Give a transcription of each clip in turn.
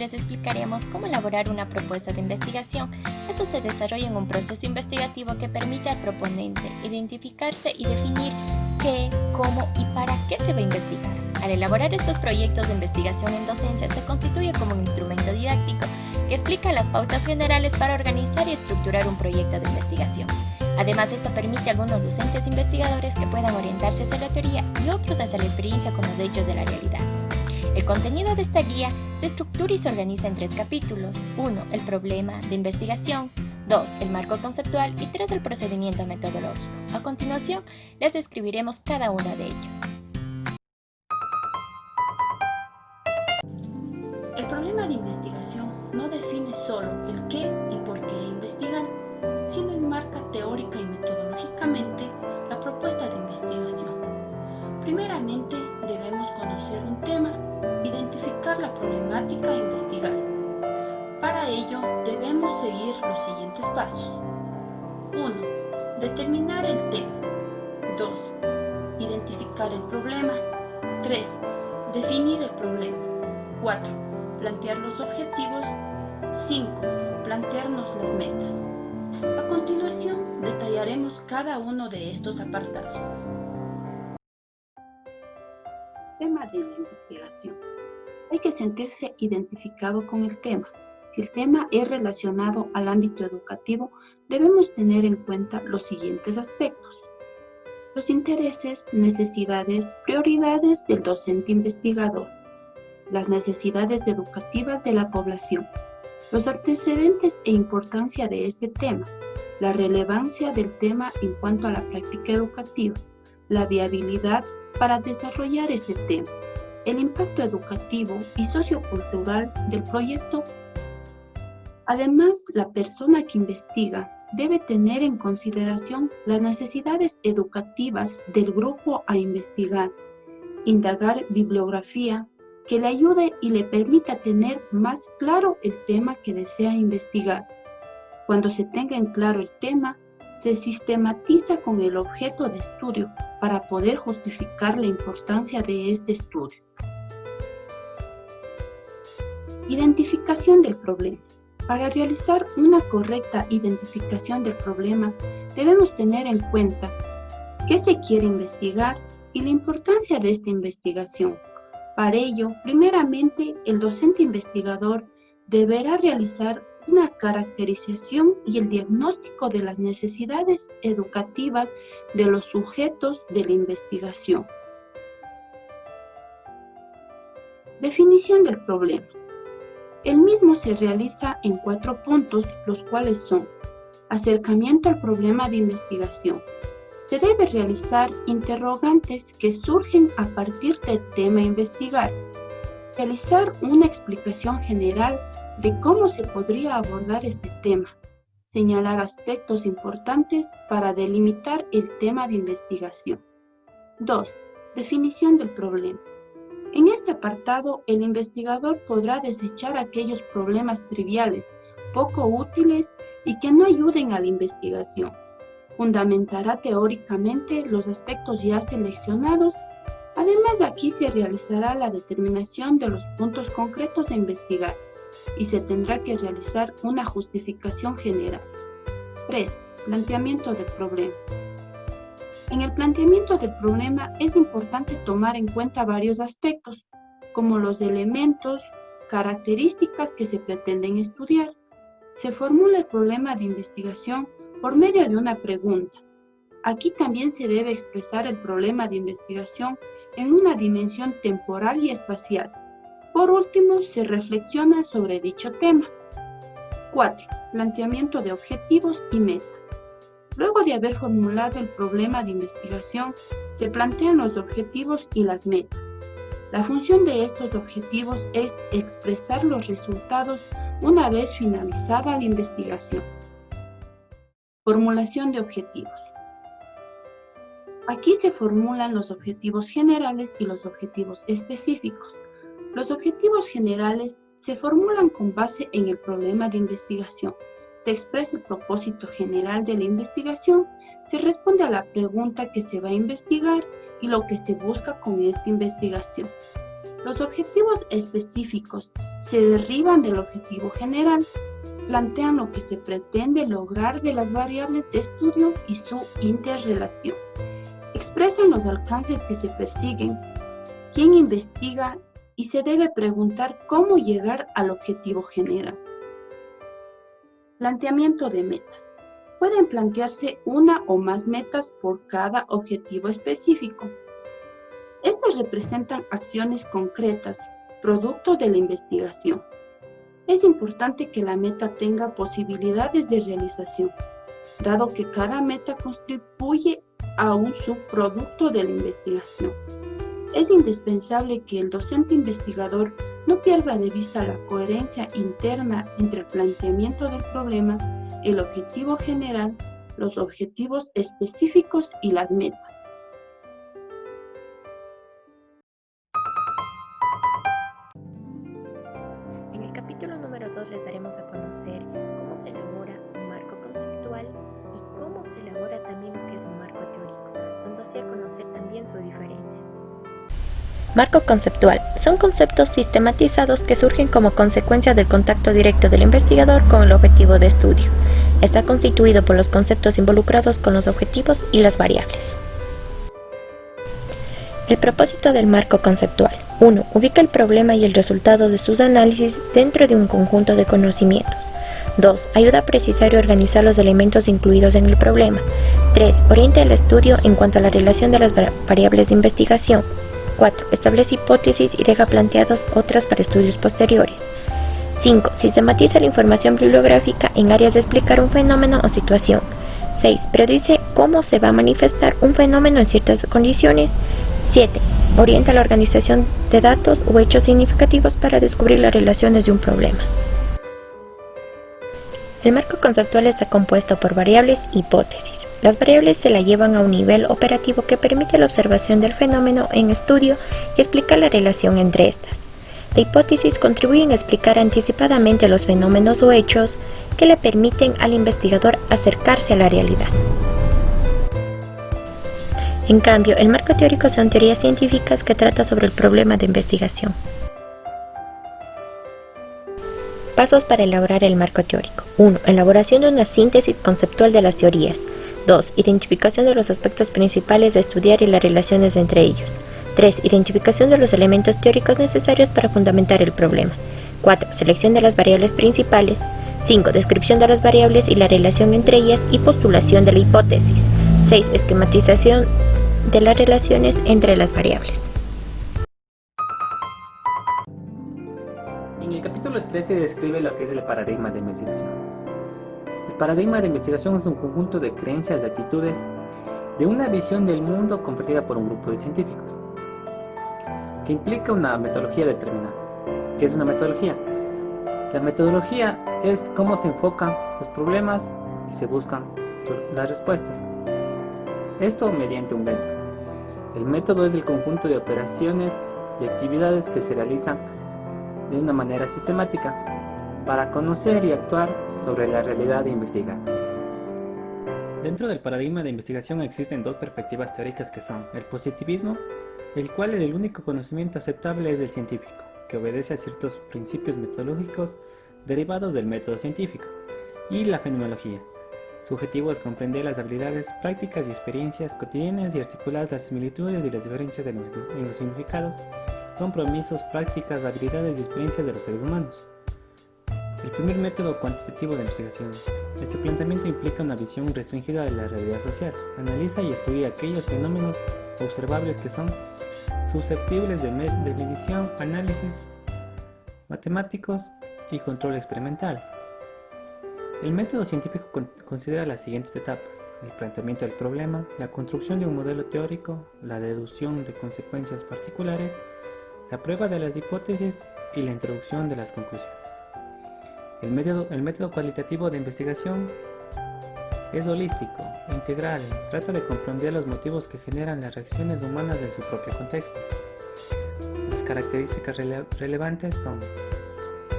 les explicaremos cómo elaborar una propuesta de investigación. Esto se desarrolla en un proceso investigativo que permite al proponente identificarse y definir qué, cómo y para qué se va a investigar. Al elaborar estos proyectos de investigación en docencia se constituye como un instrumento didáctico que explica las pautas generales para organizar y estructurar un proyecto de investigación. Además, esto permite a algunos docentes investigadores que puedan orientarse hacia la teoría y otros hacia la experiencia con los hechos de la realidad. El contenido de esta guía se estructura y se organiza en 3 capítulos. 1. El problema de investigación. 2. El marco conceptual. Y 3. El procedimiento metodológico. A continuación, les describiremos cada uno de ellos. El problema de investigación no define solo el qué y por qué investigar, sino enmarca teórica y metodológicamente la propuesta de investigación. Primeramente, debemos conocer un tema, identificar la problemática e investigar. Para ello, debemos seguir los siguientes pasos. 1. Determinar el tema. 2. Identificar el problema. 3. Definir el problema. 4. Plantear los objetivos. 5. Plantearnos las metas. A continuación, detallaremos cada uno de estos apartados. Tema de la investigación. Hay que sentirse identificado con el tema. Si el tema es relacionado al ámbito educativo, debemos tener en cuenta los siguientes aspectos: los intereses, necesidades, prioridades del docente investigador, las necesidades educativas de la población, los antecedentes e importancia de este tema, la relevancia del tema en cuanto a la práctica educativa, la viabilidad para desarrollar este tema, el impacto educativo y sociocultural del proyecto. Además, la persona que investiga debe tener en consideración las necesidades educativas del grupo a investigar, indagar bibliografía que le ayude y le permita tener más claro el tema que desea investigar. Cuando se tenga en claro el tema, se sistematiza con el objeto de estudio para poder justificar la importancia de este estudio. Identificación del problema. Para realizar una correcta identificación del problema, debemos tener en cuenta qué se quiere investigar y la importancia de esta investigación. Para ello, primeramente, el docente investigador deberá realizar una caracterización y el diagnóstico de las necesidades educativas de los sujetos de la investigación. Definición del problema. El mismo se realiza en 4 puntos, los cuales son: acercamiento al problema de investigación. Se debe realizar interrogantes que surgen a partir del tema a investigar. Realizar una explicación general de cómo se podría abordar este tema. Señalar aspectos importantes para delimitar el tema de investigación. 2. Definición del problema. En este apartado, el investigador podrá desechar aquellos problemas triviales, poco útiles y que no ayuden a la investigación. Fundamentará teóricamente los aspectos ya seleccionados. Además, aquí se realizará la determinación de los puntos concretos a investigar y se tendrá que realizar una justificación general. 3. Planteamiento del problema. En el planteamiento del problema es importante tomar en cuenta varios aspectos, como los elementos, características que se pretenden estudiar. Se formula el problema de investigación por medio de una pregunta. Aquí también se debe expresar el problema de investigación en una dimensión temporal y espacial. Por último, se reflexiona sobre dicho tema. 4. Planteamiento de objetivos y metas. Luego de haber formulado el problema de investigación, se plantean los objetivos y las metas. La función de estos objetivos es expresar los resultados una vez finalizada la investigación. Formulación de objetivos. Aquí se formulan los objetivos generales y los objetivos específicos. Los objetivos generales se formulan con base en el problema de investigación. Se expresa el propósito general de la investigación, se responde a la pregunta que se va a investigar y lo que se busca con esta investigación. Los objetivos específicos se derriban del objetivo general, plantean lo que se pretende lograr de las variables de estudio y su interrelación. Expresan los alcances que se persiguen, quién investiga y se debe preguntar cómo llegar al objetivo general. Planteamiento de metas. Pueden plantearse una o más metas por cada objetivo específico. Estas representan acciones concretas, producto de la investigación. Es importante que la meta tenga posibilidades de realización, dado que cada meta contribuye a un subproducto de la investigación. Es indispensable que el docente investigador no pierda de vista la coherencia interna entre el planteamiento del problema, el objetivo general, los objetivos específicos y las metas. En el capítulo número 2 les daremos a conocer cómo se elabora un marco conceptual y cómo se elabora también lo que es un marco teórico, dando así a conocer también su diferencia. Marco conceptual. Son conceptos sistematizados que surgen como consecuencia del contacto directo del investigador con el objetivo de estudio. Está constituido por los conceptos involucrados con los objetivos y las variables. El propósito del marco conceptual. 1. Ubica el problema y el resultado de sus análisis dentro de un conjunto de conocimientos. 2. Ayuda a precisar y organizar los elementos incluidos en el problema. 3. Orienta el estudio en cuanto a la relación de las variables de investigación. 4. Establece hipótesis y deja planteadas otras para estudios posteriores. 5. Sistematiza la información bibliográfica en áreas de explicar un fenómeno o situación. 6. Predice cómo se va a manifestar un fenómeno en ciertas condiciones. 7. Orienta la organización de datos o hechos significativos para descubrir las relaciones de un problema. El marco conceptual está compuesto por variables e hipótesis. Las variables se la llevan a un nivel operativo que permite la observación del fenómeno en estudio y explicar la relación entre estas. La hipótesis contribuyen a explicar anticipadamente los fenómenos o hechos que le permiten al investigador acercarse a la realidad. En cambio, el marco teórico son teorías científicas que tratan sobre el problema de investigación. Pasos para elaborar el marco teórico. 1. Elaboración de una síntesis conceptual de las teorías. 2. Identificación de los aspectos principales de estudiar y las relaciones entre ellos. 3. Identificación de los elementos teóricos necesarios para fundamentar el problema. 4. Selección de las variables principales. 5. Descripción de las variables y la relación entre ellas y postulación de la hipótesis. 6. Esquematización de las relaciones entre las variables. En el capítulo 3 se describe lo que es el paradigma de investigación. El paradigma de investigación es un conjunto de creencias y actitudes de una visión del mundo compartida por un grupo de científicos, que implica una metodología determinada. ¿Qué es una metodología? La metodología es cómo se enfocan los problemas y se buscan las respuestas. Esto mediante un método. El método es el conjunto de operaciones y actividades que se realizan de una manera sistemática para conocer y actuar sobre la realidad investigada. Dentro del paradigma de investigación existen dos perspectivas teóricas que son el positivismo, el cual el único conocimiento aceptable es el científico, que obedece a ciertos principios metodológicos derivados del método científico, y la fenomenología. Su objetivo es comprender las habilidades prácticas y experiencias cotidianas y articular las similitudes y las diferencias en los significados, compromisos, prácticas, habilidades y experiencias de los seres humanos. El primer método cuantitativo de investigación. Este planteamiento implica una visión restringida de la realidad social. Analiza y estudia aquellos fenómenos observables que son susceptibles de medición, análisis matemáticos y control experimental. El método científico considera las siguientes etapas: el planteamiento del problema, la construcción de un modelo teórico, la deducción de consecuencias particulares, la prueba de las hipótesis y la introducción de las conclusiones. El método cualitativo de investigación es holístico, integral, trata de comprender los motivos que generan las reacciones humanas en su propio contexto. Las características relevantes son: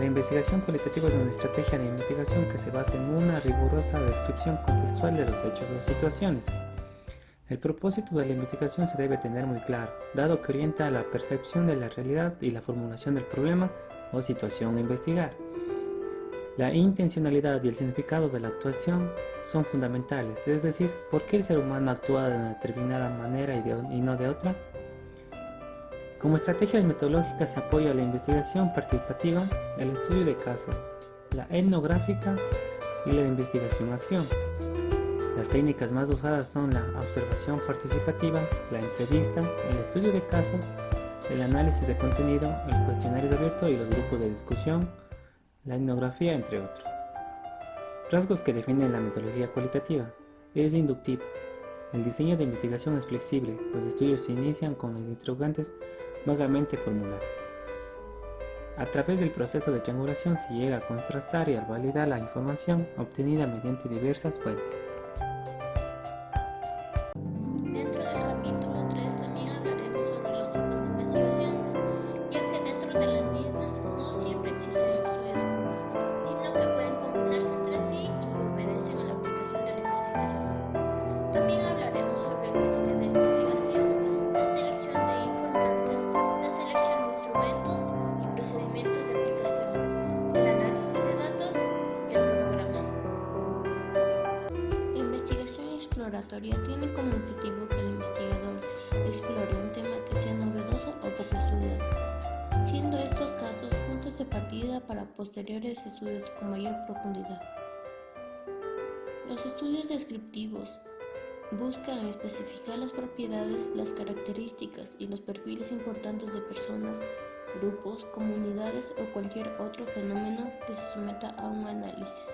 la investigación cualitativa es una estrategia de investigación que se basa en una rigurosa descripción contextual de los hechos o situaciones. El propósito de la investigación se debe tener muy claro, dado que orienta a la percepción de la realidad y la formulación del problema o situación a investigar. La intencionalidad y el significado de la actuación son fundamentales, es decir, ¿por qué el ser humano actúa de una determinada manera y no de otra? Como estrategias metodológicas se apoya la investigación participativa, el estudio de caso, la etnográfica y la investigación-acción. Las técnicas más usadas son la observación participativa, la entrevista, el estudio de caso, el análisis de contenido, el cuestionario abierto y los grupos de discusión, la etnografía, entre otros. Rasgos que definen la metodología cualitativa. Es inductiva. El diseño de investigación es flexible. Los estudios se inician con las interrogantes vagamente formuladas. A través del proceso de triangulación se llega a contrastar y a validar la información obtenida mediante diversas fuentes. Dentro del capítulo 3 también hablaremos sobre los tipos de investigaciones, ya que dentro de las mismas no siempre existen estudios puros, sino que pueden combinarse entre sí y obedecen a la aplicación de la investigación. También hablaremos sobre el diseño de investigación, la selección de informantes, la selección de instrumentos y procedimientos de aplicación, el análisis de datos y el cronograma. La investigación exploratoria tiene como objetivo que el investigador explore un tema que sea novedoso o poco estudiado, siendo estos casos puntos de partida para posteriores estudios con mayor profundidad. Los estudios descriptivos buscan especificar las propiedades, las características y los perfiles importantes de personas, grupos, comunidades o cualquier otro fenómeno que se someta a un análisis.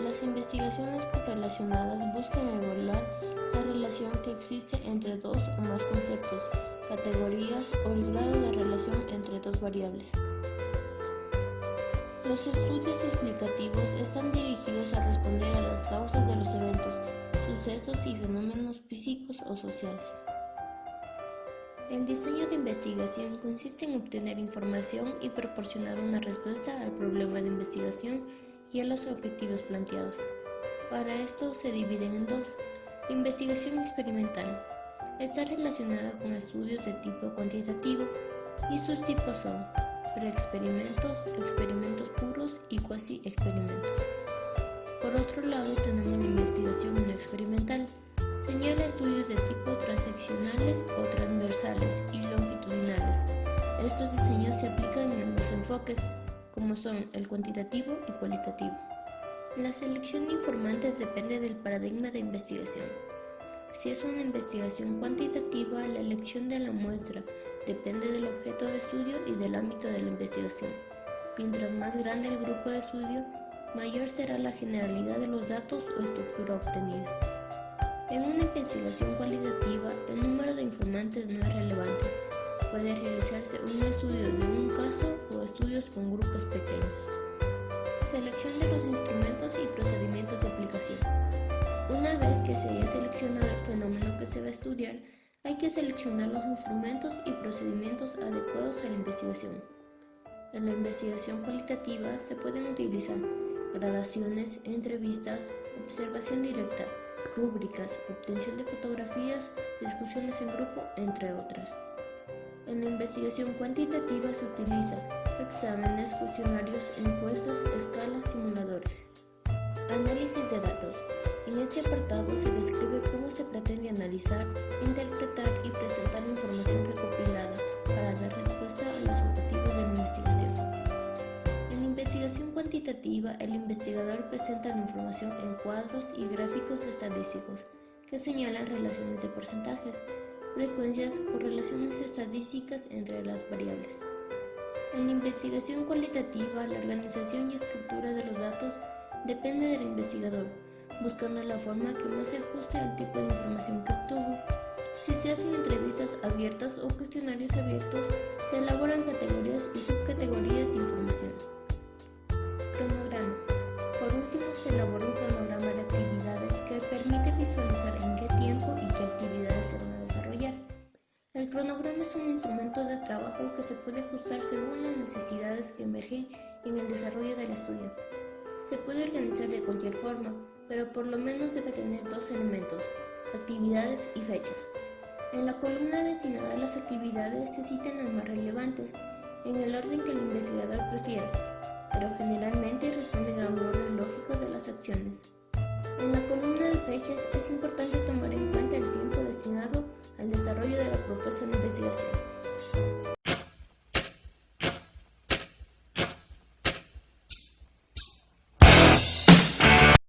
Las investigaciones correlacionadas buscan evaluar la relación que existe entre dos o más conceptos, categorías o el grado de relación entre dos variables. Los estudios explicativos están dirigidos a responder a las causas de los eventos, sucesos y fenómenos físicos o sociales. El diseño de investigación consiste en obtener información y proporcionar una respuesta al problema de investigación y a los objetivos planteados. Para esto se dividen en dos. La investigación experimental está relacionada con estudios de tipo cuantitativo y sus tipos son preexperimentos, experimentos puros y cuasi-experimentos. Por otro lado tenemos la investigación no experimental. Señala estudios de tipo transeccionales o transversales y longitudinales. Estos diseños se aplican en ambos enfoques, como son el cuantitativo y cualitativo. La selección de informantes depende del paradigma de investigación. Si es una investigación cuantitativa, la elección de la muestra depende del objeto de estudio y del ámbito de la investigación. Mientras más grande el grupo de estudio, mayor será la generalidad de los datos o estructura obtenida. En una investigación cualitativa, el número de informantes no es relevante. Puede realizarse un estudio de un caso o estudios con grupos pequeños. Selección de los instrumentos y procedimientos de aplicación. Una vez que se haya seleccionado el fenómeno que se va a estudiar, hay que seleccionar los instrumentos y procedimientos adecuados a la investigación. En la investigación cualitativa se pueden utilizar grabaciones, entrevistas, observación directa, rúbricas, obtención de fotografías, discusiones en grupo, entre otras. En la investigación cuantitativa se utilizan exámenes, cuestionarios, encuestas, escalas, simuladores. Análisis de datos. En este apartado se describe cómo se pretende analizar, interpretar y presentar la información recopilada para dar respuesta a los objetivos de la investigación. En la investigación cuantitativa, el investigador presenta la información en cuadros y gráficos estadísticos que señalan relaciones de porcentajes, frecuencias, correlaciones estadísticas entre las variables. En la investigación cualitativa, la organización y estructura de los datos depende del investigador, buscando la forma que más se ajuste al tipo de información que obtuvo. Si se hacen entrevistas abiertas o cuestionarios abiertos, se elaboran categorías y subcategorías de información. Cronograma. Por último, se elabora un cronograma de actividades que permite visualizar en qué tiempo y qué actividades se van a desarrollar. El cronograma es un instrumento de trabajo que se puede ajustar según las necesidades que emergen en el desarrollo del estudio. Se puede organizar de cualquier forma, pero por lo menos debe tener dos elementos: actividades y fechas. En la columna destinada a las actividades se citan las más relevantes en el orden que el investigador prefiera, pero generalmente responden a un orden lógico de las acciones. En la columna de fechas es importante tomar en cuenta el tiempo destinado al desarrollo de la propuesta de investigación.